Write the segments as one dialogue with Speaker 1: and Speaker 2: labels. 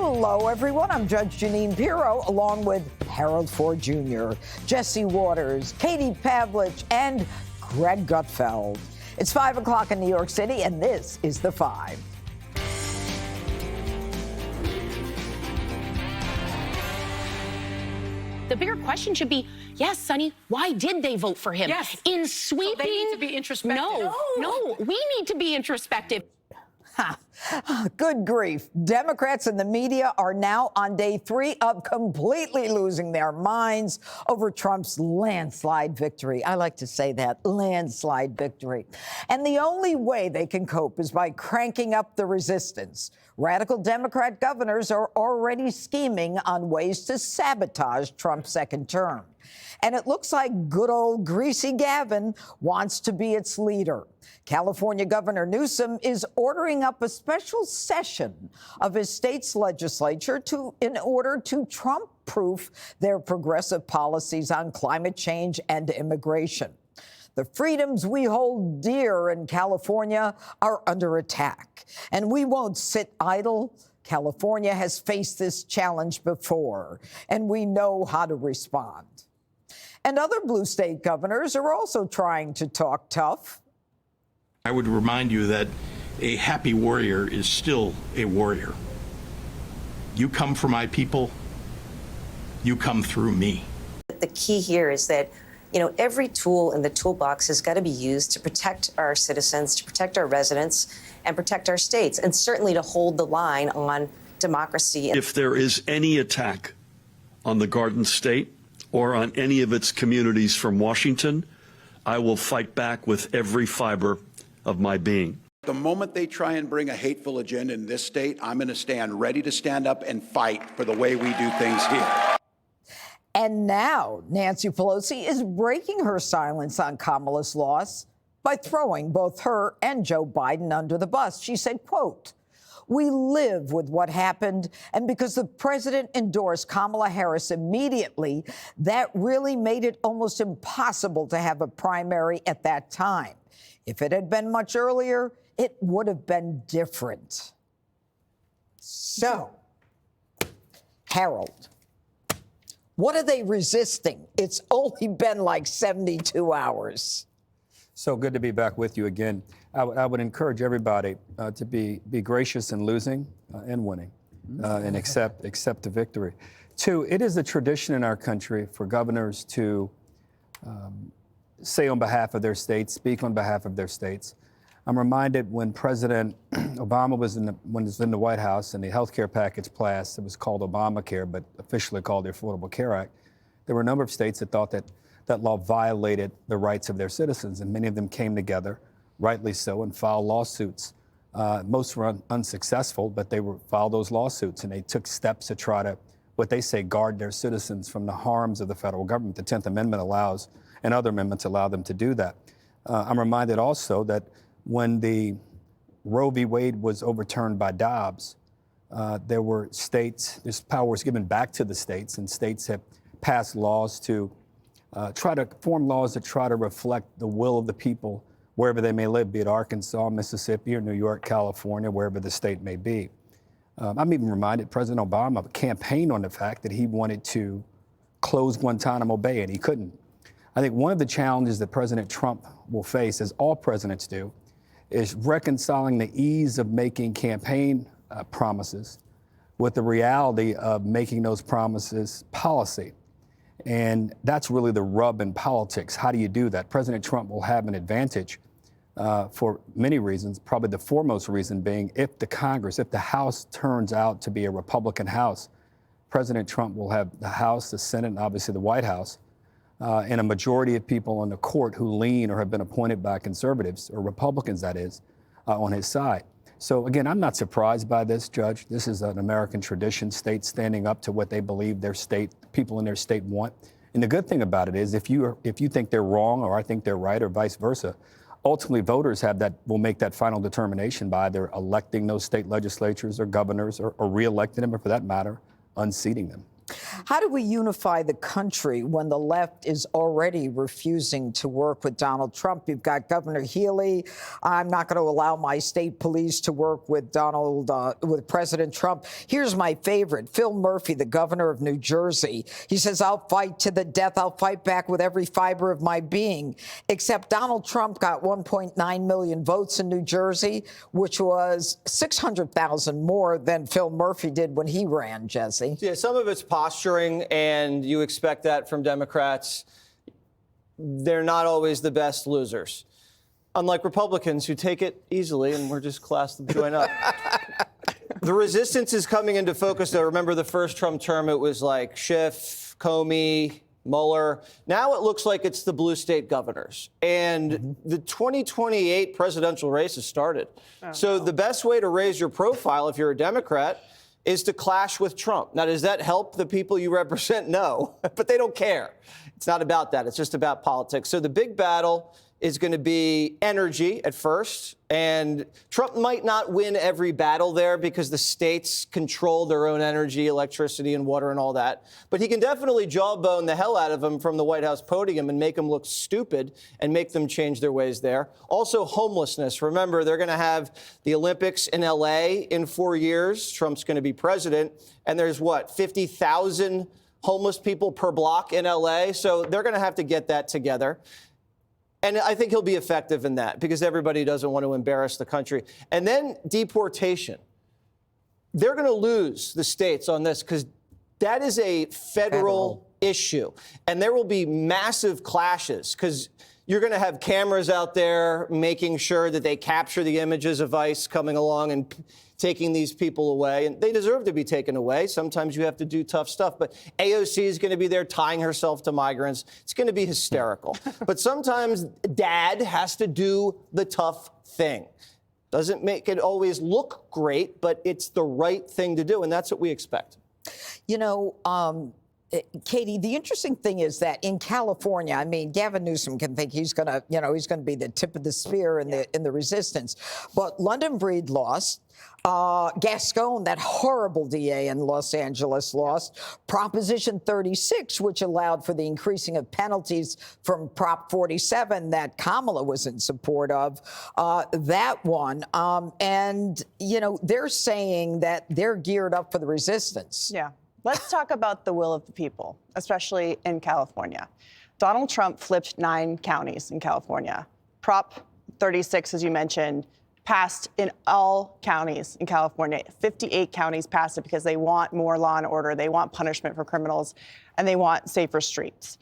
Speaker 1: Hello, everyone. I'm Judge Janine Pirro, along with Harold Ford Jr., Jesse Waters, Katie Pavlich, and Greg Gutfeld. It's 5 o'clock in New York City, and this is The Five.
Speaker 2: The bigger question should be, yes, Sonny, why did they vote for him?
Speaker 3: Yes.
Speaker 2: In sweeping...
Speaker 3: So they need to be introspective.
Speaker 2: No, we need to be introspective.
Speaker 1: Good grief. Democrats and the media are now on day 3 of completely losing their minds over Trump's landslide victory. I like to say that, landslide victory. And the only way they can cope is by cranking up the resistance. Radical Democrat governors are already scheming on ways to sabotage Trump's second term. And it looks like good old Greasy Gavin wants to be its leader. California Governor Newsom is ordering up a special session of his state's legislature in order to Trump-proof their progressive policies on climate change and immigration. The freedoms we hold dear in California are under attack, and we won't sit idle. California has faced this challenge before, and we know how to respond. And other blue state governors are also trying to talk tough.
Speaker 4: I would remind you that a happy warrior is still a warrior. You come for my people, you come through me.
Speaker 5: The key here is that, every tool in the toolbox has got to be used to protect our citizens, to protect our residents, and protect our states, and certainly to hold the line on democracy.
Speaker 6: If there is any attack on the Garden State or on any of its communities from Washington, I will fight back with every fiber of my being.
Speaker 7: The moment they try and bring a hateful agenda in this state, I'm going to stand ready to stand up and fight for the way we do things here.
Speaker 1: And now Nancy Pelosi is breaking her silence on Kamala's loss by throwing both her and Joe Biden under the bus. She said, quote, "We live with what happened, and because the president endorsed Kamala Harris immediately, that really made it almost impossible to have a primary at that time. If it had been much earlier, it would have been different." So, Harold, what are they resisting? It's only been like 72 hours.
Speaker 8: So good to be back with you again. I would encourage everybody to be gracious in losing and winning and accept the victory. 2, it is a tradition in our country for governors to say on behalf of their states, speak on behalf of their states. I'm reminded when President Obama was in the White House and the health care package passed, it was called Obamacare, but officially called the Affordable Care Act. There were a number of states that thought that that law violated the rights of their citizens, and many of them came together, rightly so, and filed lawsuits. Most were unsuccessful, but they filed those lawsuits, and they took steps to try to, what they say, guard their citizens from the harms of the federal government. The 10th Amendment allows, and other amendments allow them to do that. I'm reminded also that when the Roe v. Wade was overturned by Dobbs, there were states, this power was given back to the states, and states have passed laws to try to form laws that try to reflect the will of the people wherever they may live, be it Arkansas, Mississippi, or New York, California, wherever the state may be. I'm even reminded President Obama campaigned on the fact that he wanted to close Guantanamo Bay, and he couldn't. I think one of the challenges that President Trump will face, as all presidents do, is reconciling the ease of making campaign promises with the reality of making those promises policy. And that's really the rub in politics. How do you do that? President Trump will have an advantage for many reasons, probably the foremost reason being if the House turns out to be a Republican House, President Trump will have the House, the Senate, and obviously the White House, and a majority of people on the court who lean or have been appointed by conservatives, or Republicans, that is, on his side. So again, I'm not surprised by this, Judge. This is an American tradition, states standing up to what they believe their state, people in their state want. And the good thing about it is if you think they're wrong or I think they're right or vice versa, ultimately voters will make that final determination by either electing those state legislatures or governors or re-electing them, or for that matter, unseating them.
Speaker 1: How do we unify the country when the left is already refusing to work with Donald Trump? You've got Governor Healy. I'm not going to allow my state police to work with with President Trump. Here's my favorite, Phil Murphy, the governor of New Jersey. He says, I'll fight to the death. I'll fight back with every fiber of my being. Except Donald Trump got 1.9 million votes in New Jersey, which was 600,000 more than Phil Murphy did when he ran, Jesse.
Speaker 3: Yeah, some of it's posturing, and you expect that from Democrats. They're not always the best losers, unlike Republicans who take it easily, and we're just class to join up. The resistance is coming into focus, though. Remember the first Trump term, it was like Schiff, Comey, Mueller. Now it looks like it's the blue state governors. And the 2028 presidential race has started. So the best way to raise your profile if you're a Democrat is to clash with Trump. Now, does that help the people you represent? No, but they don't care. It's not about that. It's just about politics. So the big battle is going to be energy at first. And Trump might not win every battle there because the states control their own energy, electricity and water and all that. But he can definitely jawbone the hell out of them from the White House podium and make them look stupid and make them change their ways there. Also, homelessness. Remember, they're going to have the Olympics in L.A. in 4 years. Trump's going to be president. And there's, 50,000 homeless people per block in L.A.? So they're going to have to get that together. And I think he'll be effective in that because everybody doesn't want to embarrass the country. And then deportation. They're going to lose the states on this because that is a federal issue. And there will be massive clashes because you're going to have cameras out there making sure that they capture the images of ICE coming along and taking these people away. And they deserve to be taken away. Sometimes you have to do tough stuff. But AOC is going to be there tying herself to migrants. It's going to be hysterical. But sometimes dad has to do the tough thing. Doesn't make it always look great, but it's the right thing to do. And that's what we expect.
Speaker 1: You know, Katie, the interesting thing is that in California, I mean, Gavin Newsom can think he's going to, he's going to be the tip of the spear in the resistance. But London Breed lost. Gascon, that horrible DA in Los Angeles, lost. Proposition 36, which allowed for the increasing of penalties from Prop 47 that Kamala was in support of, that won. And, they're saying that they're geared up for the resistance.
Speaker 9: Yeah. Let's talk about the will of the people, especially in California. Donald Trump flipped 9 counties in California. Prop 36, as you mentioned, passed in all counties in California. 58 counties passed it because they want more law and order, they want punishment for criminals, and they want safer streets.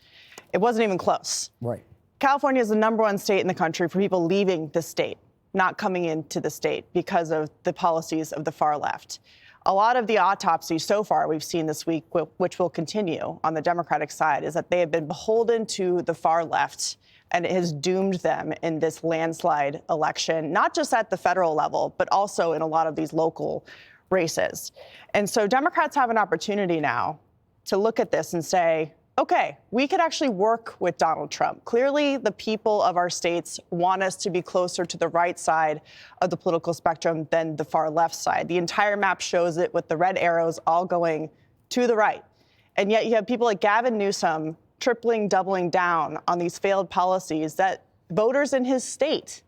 Speaker 9: It wasn't even close.
Speaker 1: Right.
Speaker 9: California is the #1 state in the country for people leaving the state, not coming into the state because of the policies of the far left. A lot of the autopsy so far we've seen this week, which will continue on the Democratic side, is that they have been beholden to the far left, and it has doomed them in this landslide election, not just at the federal level, but also in a lot of these local races. And so Democrats have an opportunity now to look at this and say, okay, we could actually work with Donald Trump. Clearly, the people of our states want us to be closer to the right side of the political spectrum than the far left side. The entire map shows it with the red arrows all going to the right. And yet you have people like Gavin Newsom doubling down on these failed policies that voters in his state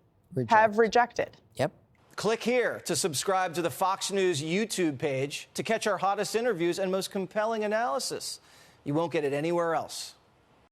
Speaker 9: have rejected.
Speaker 1: Yep.
Speaker 3: Click here to subscribe to the Fox News YouTube page to catch our hottest interviews and most compelling analysis. You won't get it anywhere else.